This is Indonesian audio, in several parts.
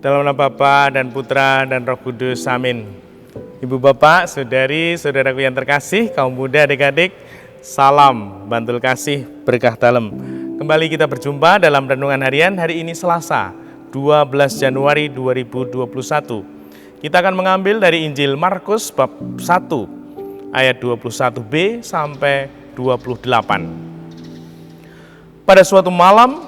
Dalam nama Bapa dan Putra dan Roh Kudus, amin. Ibu bapak, saudari, saudaraku yang terkasih, kaum muda, adik-adik, salam bantul kasih berkah dalam. Kembali kita berjumpa dalam renungan harian hari ini Selasa, 12 Januari 2021. Kita akan mengambil dari Injil Markus bab 1 ayat 21b sampai 28. Pada suatu malam,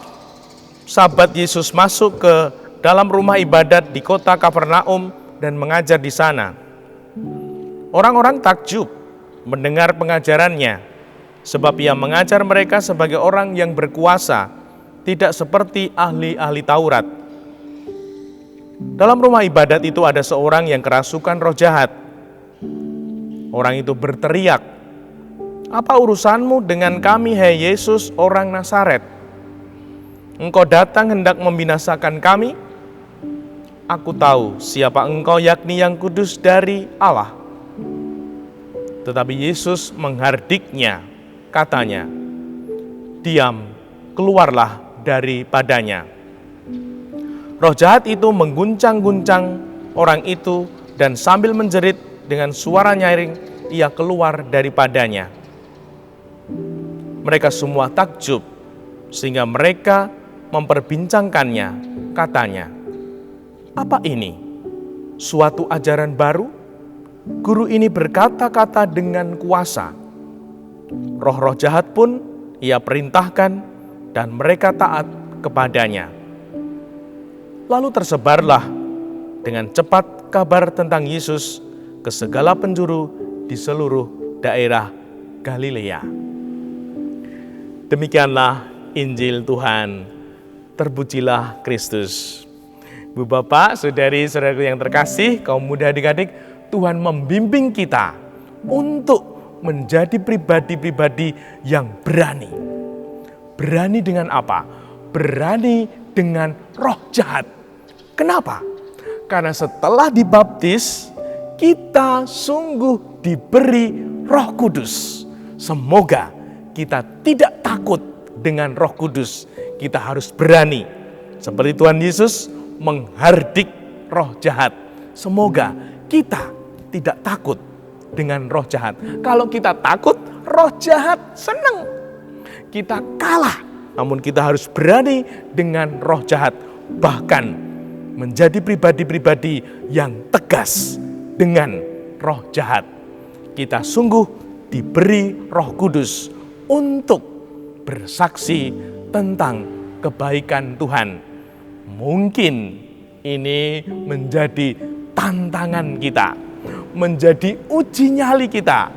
sahabat Yesus masuk ke dalam rumah ibadat di kota Kapernaum dan mengajar di sana. Orang-orang takjub mendengar pengajarannya, sebab ia mengajar mereka sebagai orang yang berkuasa, tidak seperti ahli-ahli Taurat. Dalam rumah ibadat itu ada seorang yang kerasukan roh jahat. Orang itu berteriak, "Apa urusanmu dengan kami, hai Yesus, orang Nazaret? Engkau datang hendak membinasakan kami? Aku tahu siapa engkau, yakni yang kudus dari Allah." Tetapi Yesus menghardiknya, katanya, "Diam, keluarlah daripadanya." Roh jahat itu mengguncang-guncang orang itu dan sambil menjerit dengan suara nyaring, ia keluar daripadanya. Mereka semua takjub, sehingga mereka memperbincangkannya, katanya, "Apa ini? Suatu ajaran baru? Guru ini berkata-kata dengan kuasa. Roh-roh jahat pun ia perintahkan dan mereka taat kepadanya." Lalu tersebarlah dengan cepat kabar tentang Yesus ke segala penjuru di seluruh daerah Galilea. Demikianlah Injil Tuhan. Terpujilah Kristus. Bu bapak, saudari, saudaraku yang terkasih, kaum muda, adik-adik, Tuhan membimbing kita untuk menjadi pribadi-pribadi yang berani. Berani dengan apa? Berani dengan roh jahat. Kenapa? Karena setelah dibaptis, kita sungguh diberi Roh Kudus. Semoga kita tidak takut dengan Roh Kudus. Kita harus berani. Seperti Tuhan Yesus menghardik roh jahat. Semoga kita tidak takut dengan roh jahat. Kalau kita takut, roh jahat senang. Kita kalah. Namun kita harus berani dengan roh jahat. Bahkan menjadi pribadi-pribadi yang tegas dengan roh jahat. Kita sungguh diberi Roh Kudus untuk bersaksi tentang kebaikan Tuhan. Mungkin ini menjadi tantangan kita, menjadi uji nyali kita,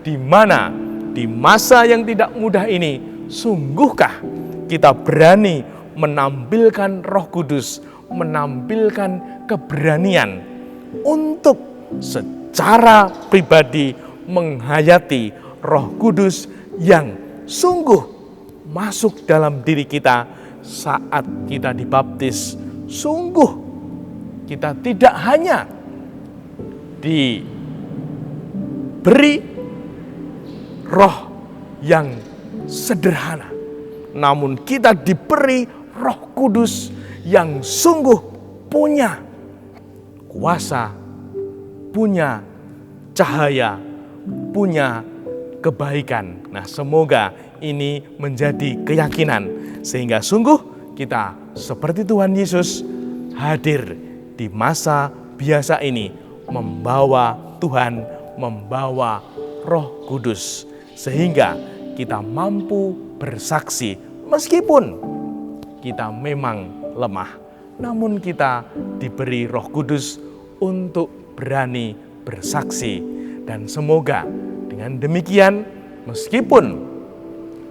di mana di masa yang tidak mudah ini, sungguhkah kita berani menampilkan Roh Kudus, menampilkan keberanian untuk secara pribadi menghayati Roh Kudus yang sungguh masuk dalam diri kita saat kita dibaptis. Sungguh kita tidak hanya diberi roh yang sederhana, namun kita diberi Roh Kudus yang sungguh punya kuasa, punya cahaya, punya kebaikan. Nah, semoga ini menjadi keyakinan sehingga sungguh kita seperti Tuhan Yesus hadir di masa biasa ini membawa Tuhan, membawa Roh Kudus sehingga kita mampu bersaksi meskipun kita memang lemah, namun kita diberi Roh Kudus untuk berani bersaksi. Dan semoga dengan demikian, meskipun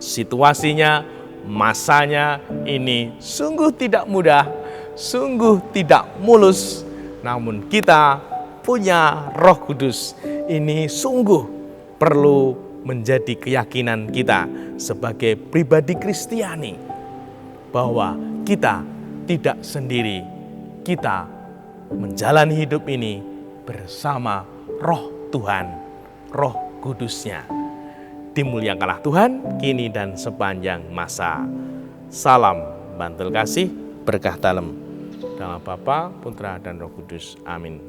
situasinya, masanya ini sungguh tidak mudah, sungguh tidak mulus, namun kita punya Roh Kudus. Ini sungguh perlu menjadi keyakinan kita sebagai pribadi Kristiani, bahwa kita tidak sendiri, kita menjalani hidup ini bersama Roh Tuhan, Roh Kudusnya. Dimuliakanlah Tuhan kini dan sepanjang masa. Salam bantul kasih berkah dalam. dalam Bapa, Putra, dan Roh Kudus. Amin.